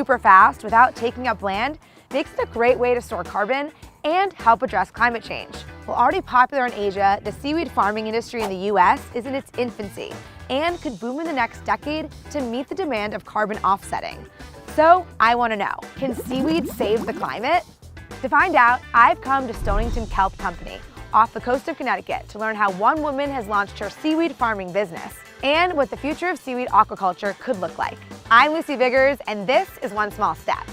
super fast without taking up land makes it a great way to store carbon and help address climate change. While already popular in Asia, the seaweed farming industry in the US is in its infancy and could boom in the next decade to meet the demand of carbon offsetting. So I want to know, can seaweed save the climate? To find out, I've come to Stonington Kelp Company off the coast of Connecticut to learn how one woman has launched her seaweed farming business and what the future of seaweed aquaculture could look like. I'm Lucy Viggers, and this is One Small Step.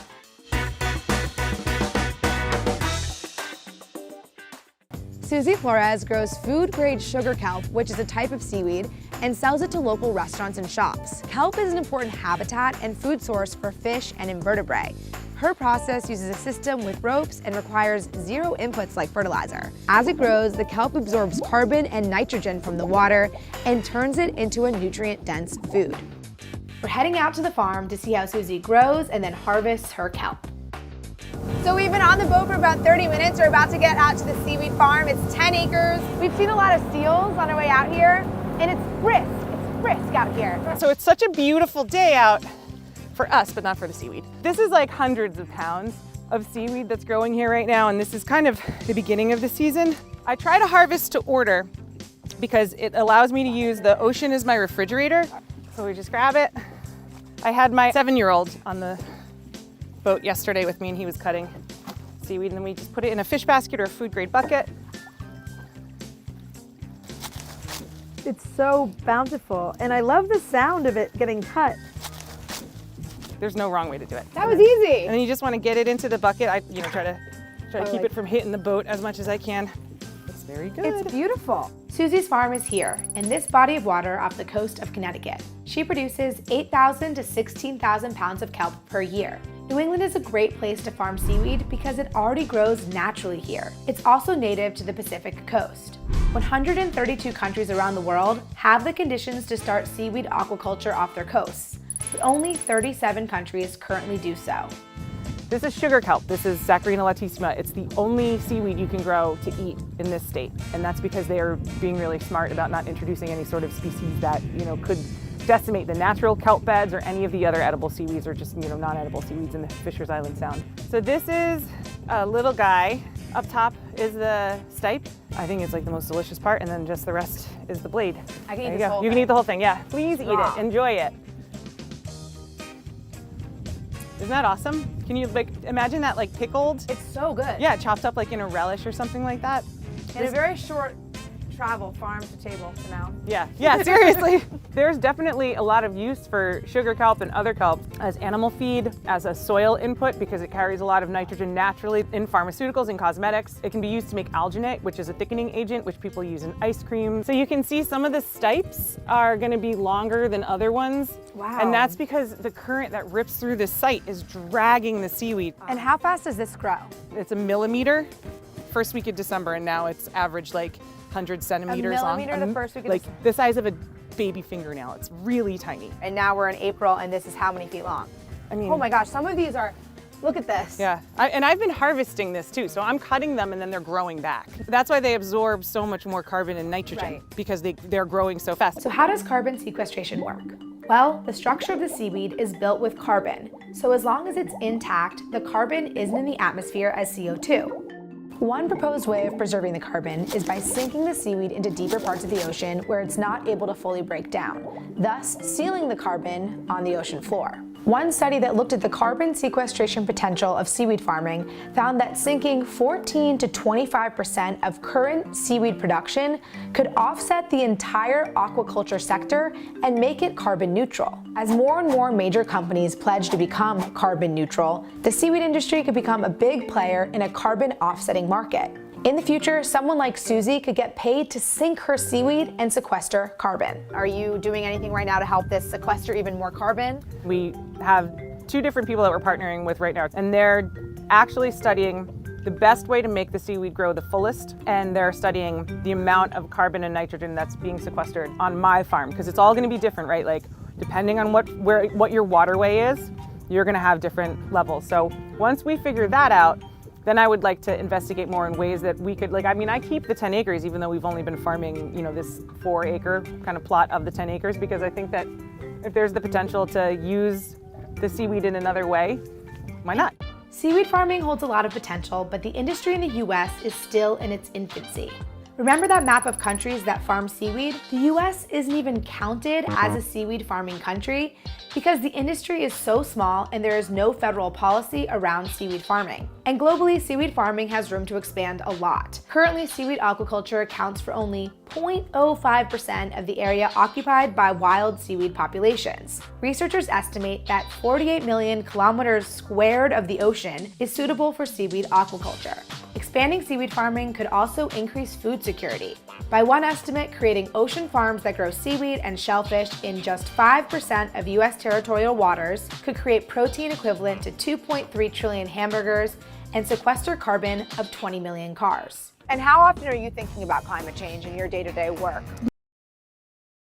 Susie Flores grows food-grade sugar kelp, which is a type of seaweed, and sells it to local restaurants and shops. Kelp is an important habitat and food source for fish and invertebrate. Her process uses a system with ropes and requires zero inputs like fertilizer. As it grows, the kelp absorbs carbon and nitrogen from the water and turns it into a nutrient-dense food. We're heading out to the farm to see how Susie grows and then harvests her kelp. So we've been on the boat for about 30 minutes. We're about to get out to the seaweed farm. It's 10 acres. We've seen a lot of seals on our way out here, and it's brisk. It's brisk out here. So it's such a beautiful day out for us, but not for the seaweed. This is like hundreds of pounds of seaweed that's growing here right now, and this is kind of the beginning of the season. I try to harvest to order because it allows me to use the ocean as my refrigerator. So we just grab it. I had my 7-year-old on the boat yesterday with me, and he was cutting seaweed, and then we just put it in a fish basket or a food grade bucket. It's so bountiful, and I love the sound of it getting cut. There's no wrong way to do it. That was easy. And then you just want to get it into the bucket. I try to keep it from hitting the boat as much as I can. It's very good. It's beautiful. Susie's farm is here, in this body of water off the coast of Connecticut. She produces 8,000 to 16,000 pounds of kelp per year. New England is a great place to farm seaweed because it already grows naturally here. It's also native to the Pacific coast. 132 countries around the world have the conditions to start seaweed aquaculture off their coasts, but only 37 countries currently do so. This is sugar kelp. This is Saccharina latissima. It's the only seaweed you can grow to eat in this state, and that's because they are being really smart about not introducing any sort of species that could decimate the natural kelp beds or any of the other edible seaweeds or just non-edible seaweeds in the Fisher's Island Sound. So this is a little guy. Up top is the stipe. I think it's like the most delicious part, and then just the rest is the blade. I can eat this whole thing. You can eat the whole thing, yeah. Please eat it, enjoy it. Isn't that awesome? Can you imagine that pickled? It's so good. Yeah, chopped up in a relish or something like that. And a very short travel farm to table for now. Yeah, seriously. There's definitely a lot of use for sugar kelp and other kelp as animal feed, as a soil input because it carries a lot of nitrogen naturally in pharmaceuticals and cosmetics. It can be used to make alginate, which is a thickening agent, which people use in ice cream. So you can see some of the stipes are going to be longer than other ones. Wow. And that's because the current that rips through the site is dragging the seaweed. And how fast does this grow? It's a millimeter first week of December, and now it's averaged 100 centimeters long. A millimeter the first week of December. The size of a baby fingernail. It's really tiny. And now we're in April, and this is how many feet long? I mean, oh my gosh, some of these are, look at this. Yeah, and I've been harvesting this too, so I'm cutting them and then they're growing back. That's why they absorb so much more carbon and nitrogen, because they're growing so fast. So how does carbon sequestration work? Well, the structure of the seaweed is built with carbon, so as long as it's intact, the carbon isn't in the atmosphere as CO2. One proposed way of preserving the carbon is by sinking the seaweed into deeper parts of the ocean where it's not able to fully break down, thus sealing the carbon on the ocean floor. One study that looked at the carbon sequestration potential of seaweed farming found that sinking 14 to 25% of current seaweed production could offset the entire aquaculture sector and make it carbon neutral. As more and more major companies pledge to become carbon neutral, the seaweed industry could become a big player in a carbon offsetting market. In the future, someone like Susie could get paid to sink her seaweed and sequester carbon. Are you doing anything right now to help this sequester even more carbon? We have 2 different people that we're partnering with right now, and they're actually studying the best way to make the seaweed grow the fullest, and they're studying the amount of carbon and nitrogen that's being sequestered on my farm, because it's all going to be different, right? Depending on what your waterway is, you're going to have different levels. So once we figure that out, then I would like to investigate more in ways that we could, I keep the 10 acres even though we've only been farming, this 4-acre kind of plot of the 10 acres, because I think that if there's the potential to use the seaweed in another way, why not? Seaweed farming holds a lot of potential, but the industry in the US is still in its infancy. Remember that map of countries that farm seaweed? The US isn't even counted as a seaweed farming country because the industry is so small and there is no federal policy around seaweed farming. And globally, seaweed farming has room to expand a lot. Currently, seaweed aquaculture accounts for only 0.05% of the area occupied by wild seaweed populations. Researchers estimate that 48 million kilometers squared of the ocean is suitable for seaweed aquaculture. Expanding seaweed farming could also increase food security. By one estimate, creating ocean farms that grow seaweed and shellfish in just 5% of US territorial waters could create protein equivalent to 2.3 trillion hamburgers and sequester carbon of 20 million cars. And how often are you thinking about climate change in your day-to-day work?